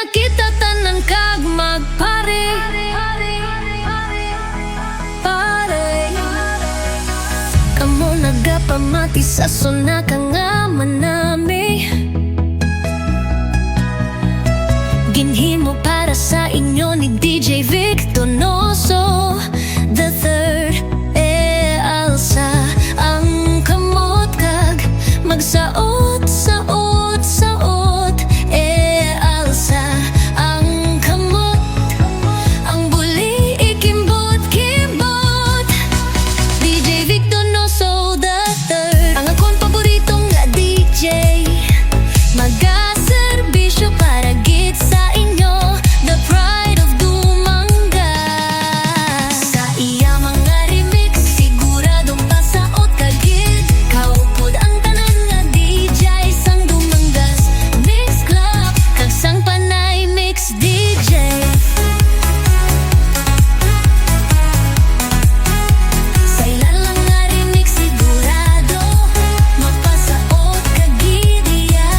na kita tanan kag magpare. Kamo nagapamati sa sona ka nga manami. Ginhimo para sa inyo ni DJ VIC Donoso III. Alsa ang kamot kag magsaot, saot, saot. Alsa ang kamot, ang buli ikimbot, kimbot. DJ VIC Donoso III, ang akong paboritong nga DJ. Mag-serbisyo para git sa inyo, the pride of Dumangas. Sa iya mga remix, siguradong pasaot kagid. Kaupod ang tanan nga DJ sang Dumangas Mix Club, kag sang Panay Mix DJ. Sa ilan lang nga remix, sigurado mapasaot kagid iya.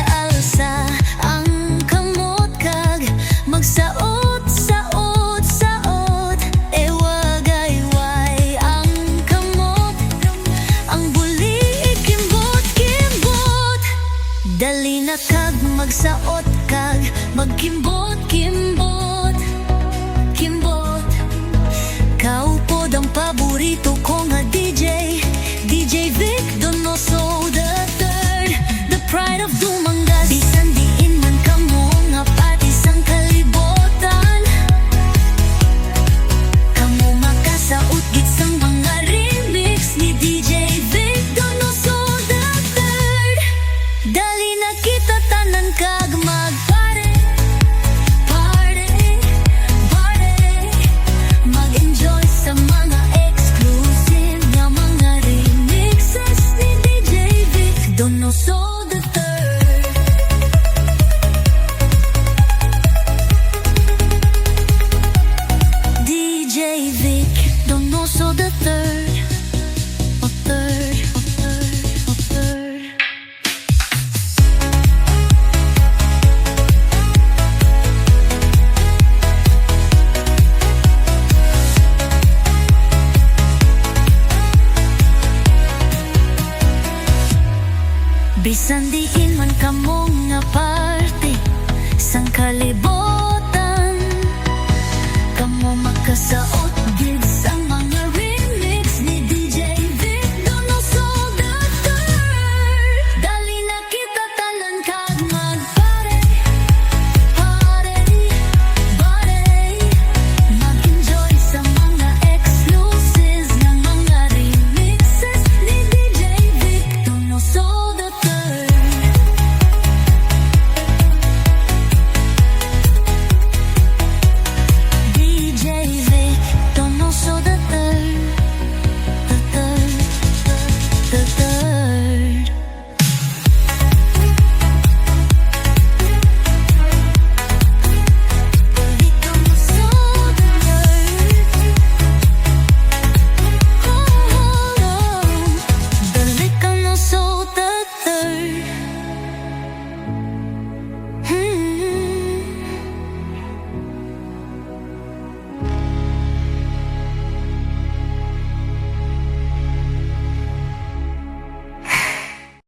Alsa ang kamot kag magsaot, saot, saot. Wagayway ang kamot, ang buli ikimbot, kimbot. Dali na kag magsaot kag magkimbot, kimbot, kimbot. Kaupod ang paborito ko nga DJ, DJ VIC Donoso III, the pride of Dumangas. Bisan diin man kamo nga pati sang kalibotan, kamo makasaot gid sang mga remix ni DJ VIC Donoso III. Dali na kita tanan kag magpare, party, party. Mag-enjoy sa mga exclusive nga mga remixes ni DJ VIC Donoso III. DJ VIC Donoso III, o third, o third, o third. Bisan diin man kamo nga parte sang kalibotan, kamo makasaot